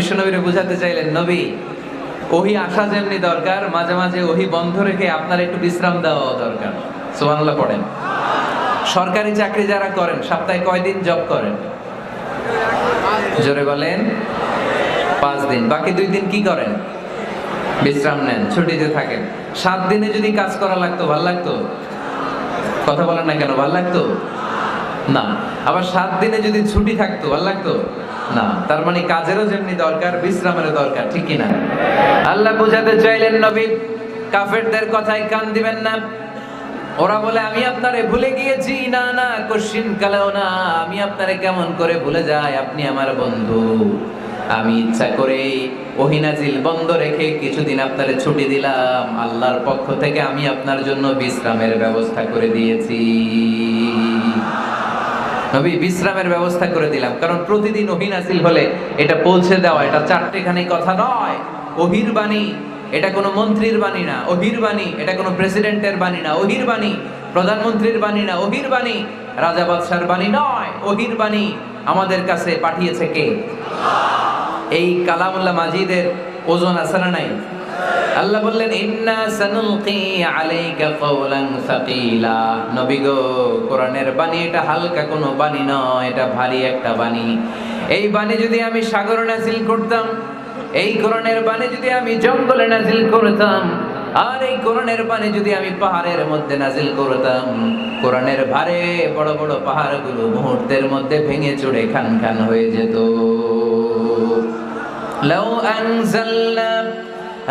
বিশ্বনবীরে বুঝাতে চাইলেন, নবী ওহি আসা যেমনি দরকার, মাঝে মাঝে ওহি বন্ধ রেখে আপনার একটু বিশ্রাম দেওয়া দরকার। সুবহানাল্লাহ পড়েন। সরকারি চাকরি যারা করেন সপ্তাহে কয়দিন জব করেন? জোরে বলেন। 5 দিন। বাকি 2 দিন কি করেন? বিশ্রাম নেন, ছুটিতে থাকেন। 7 দিনে যদি কাজ করা লাগতো, ভাল লাগতো? কথা বলেন না কেন, ভাল লাগতো না? আবার 7 দিনে যদি ছুটি থাকতো, ভাল লাগতো না? তার মানে কাজেরও যেমনি দরকার, বিশ্রামেরও দরকার, ঠিক কিনা? আল্লাহ বুঝাতে চাইলেন, নবী কাফেরদের কথায় কান দিবেন না। ওরা বলে আমি আপনারে ভুলে গিয়েছি। না না, কোশ্চিন কালেও না। আমি আপনারে কেমন করে ভুলে যাই? আপনি আমার বন্ধু। আমি ইচ্ছা করে ওহী নাজিল বন্ধ রেখে কিছুদিন আপনারে ছুটি দিলাম। আল্লাহর পক্ষ থেকে আমি আপনার জন্য বিশ্রামের ব্যবস্থা করে দিয়েছি। নবী বিশ্রামের ব্যবস্থা করে দিলাম, কারণ প্রতিদিন ওহী নাজিল হলে এটা পৌঁছে দেওয়া, এটা চারটেখানি কথা নয়। ওহীর বাণী এটা কোনো মন্ত্রীর বাণী না। ওহীর বাণী এটা কোনো প্রেসিডেন্টের বাণী না। ওহীর বাণী প্রধানমন্ত্রীর বাণী না। ওহীর বাণী রাজা বাদশার বাণী নয়। ওহীর বাণী আমাদের কাছে পাঠিয়েছে কে? এই কালামুল্লাহ মাজিদের ওজন আছে না নাই? আল্লাহ বললেন, ইন্না সানুলকি আলাইকা কওলান সাকিলা। নবী গো, কোরআনের বাণী এটা হালকা কোনো বাণী নয়, এটা ভারী একটা বাণী। এই বাণী যদি আমি সাগরে নাজিল করতাম, এই কোরআনের বাণী যদি আমি জঙ্গলে নাজিল করতাম, আর এই কোরআনের বাণী যদি আমি পাহাড়ের মধ্যে নাজিল করতাম, কোরআনের ভারে বড় বড় পাহাড়গুলো মুহূর্তের মধ্যে ভেঙে চুরে খান খান হয়ে যেত। লাউ আনজালনা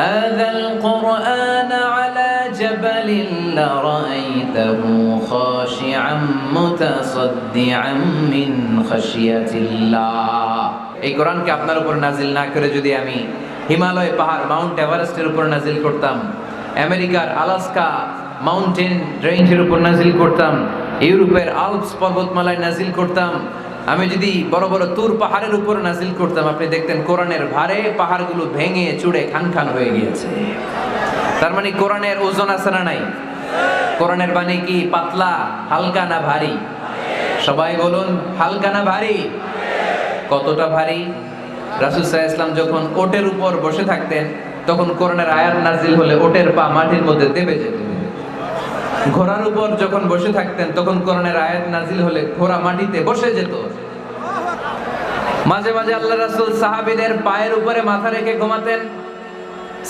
হাযাল কুরআন আলা জাবালিন লারাআইতাহু খাশিআম মুতাসাদ্দিআম মিন খাশিয়াতিল্লাহ। এই কোরআনকে আপনার উপর নাজিল না করে যদি আমি হিমালয় পাহাড় মাউন্ট এভারেস্টের উপর নাজিল করতাম, আমেরিকার আলাস্কা মাউন্টেন রেঞ্জের উপর নাজিল করতাম, ইউরোপের আল্পস পর্বতমালায় নাজিল করতাম, আমি যদি বড় বড় তুর পাহাড়ের উপর নাজিল করতাম, আপনি দেখতেন কোরআনের ভারে পাহাড়গুলো ভেঙে চুড়ে খান খান হয়ে গিয়েছে। তার মানে কোরআনের ওজন আছে না নাই? কোরআনের বাণী কি পাতলা, হালকা না ভারী? সবাই বলুন, হালকা না ভারী? কতটা ভারী? রাসূল সাল্লাল্লাহু আলাইহি ওয়াসাল্লাম যখন ওটের উপর বসে থাকতেন, তখন কোরআনের আয়াত নাজিল হলে ওটের পা মাটির মধ্যে দেবে যেত। ঘোড়ার উপর যখন বসে থাকতেন, তখন কোরআনের আয়াত নাজিল হলে ঘোড়া মাটিতে বসে যেত। মাঝে মাঝে আল্লাহ রাসূল সাহাবীদের পায়ের উপরে মাথা রেখে ঘুমাতেন।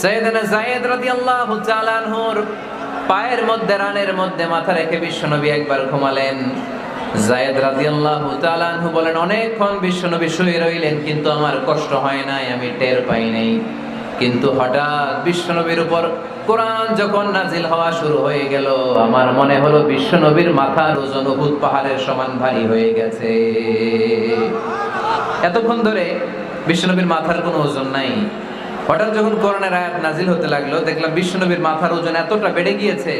সাইয়েদনা যায়েদ রাদিয়াল্লাহু তাআলা আনহুর পায়ের মধ্যে, রানের মধ্যে মাথা রেখে বিশ্বনবী একবার ঘুমালেন। যায়েদ রাদিয়াল্লাহু তাআলা আনহু বলেন, অনেকক্ষণ বিশ্বনবী শুয়ে রইলেন, কিন্তু আমার কষ্ট হয় নাই, আমি টের পাই নাই। কিন্তু হঠাৎ বিশ্বনবীর উপর কোরআন যখন নাজিল হওয়া শুরু হয়ে গেল, আমার মনে হলো বিশ্বনবীর মাথার ওজন উহুদ পাহাড়ের সমান ভারী হয়ে গেছে। এতক্ষণ ধরে বিশ্বনবীর মাথার কোনো ওজন নাই। হঠাৎ যখন কোরআনের আয়াত নাজিল হতে লাগলো, দেখলাম বিশ্বনবীর মাথার ওজন এতটা বেড়ে গিয়েছে,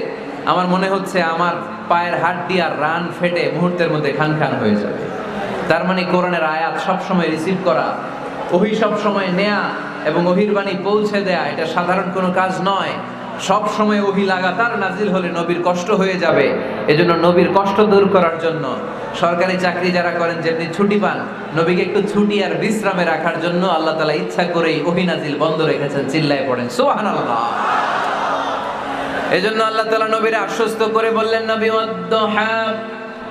আমার মনে হচ্ছে আমার পায়ের হাড্ডি আর রান ফেটে মুহূর্তের মধ্যে খান খান হয়ে যাবে। তার মানে কোরআনের আয়াত সবসময় রিসিভ করা, ওহী সবসময় নেয়া এবং ওহীর বাণী পৌঁছে দেয়া, এটা সাধারণ কোনো কাজ নয়। সব সময় ওহী লাগাতার নাজিল হলে নবীর কষ্ট হয়ে যাবে। এজন্য নবীর কষ্ট দূর করার জন্য সরকারি চাকরি যারা করেন যেমনি ছুটি পান, নবীকে একটু ছুটি আর বিশ্রামে রাখার জন্য আল্লাহ তাআলা ইচ্ছা করেই ওহী নাজিল বন্ধ রেখেছেন। চিল্লায়ে পড়েন সুবহানাল্লাহ। এজন্য আল্লাহ তাআলা নবীর আশ্বস্ত করে বললেন, নবী ওয়াদ-দুহা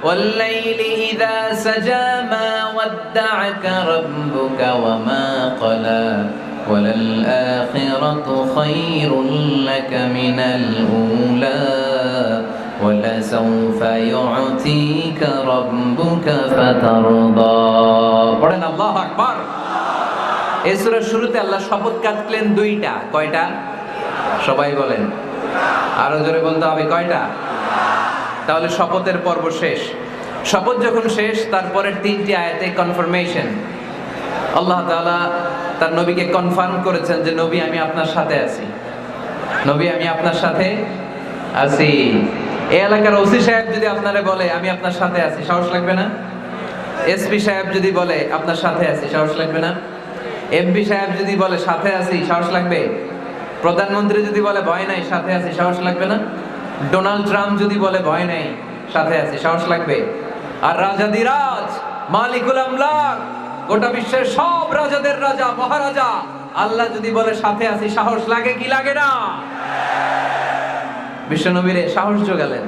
ওয়াল-লাইলি ইযা সাজা মা ওয়াদ্দা'আকা রাব্বুকা ওয়া মা ক্বালা ওয়ালাল আখিরাতু খায়রুল লাকা মিনাল উলা ওয়ালাসাউফা ইউ'তিকা রাব্বুকা ফাতারদা। পড়েন আল্লাহু আকবার। এই সূরার শুরুতে আল্লাহ শপথ কাটলেন দুইটা। কয়টা? সবাই বলেন, আরো জোরে বলতে হবে, কয়টা? তাহলে শপথের পর্ব শেষ। শপথ যখন শেষ, তারপরের 3টি আয়াতে কনফার্মেশন। আল্লাহ তাআলা তার নবীকে কনফার্ম করেছেন যে নবী আমি আপনার সাথে আছি, নবী আমি আপনার সাথে আছি। এই এলাকার ওসি সাহেব যদি আপনারে বলে আমি আপনার সাথে আছি, সাহস লাগবে না? এসপি সাহেব যদি বলে আপনার সাথে আছি, সাহস লাগবে না? এমপি সাহেব যদি বলে সাথে আছি, সাহস লাগবে? প্রধানমন্ত্রী যদি বলে ভয় নাই, সাথে আছি, সাহস লাগবে না? ডোনাল্ড ট্রাম্প যদি বলে ভয় নাই, সাথে আছি, সাহস লাগবে? আর রাজাদিরাজ মালিকুল আমলাক গোটা বিশ্বের সব রাজাদের রাজা মহারাজা, আল্লাহ যদি বলে সাথে আছি, সাহস লাগে কি লাগে না? বিশ্বনবীরে সাহস জোগালেন।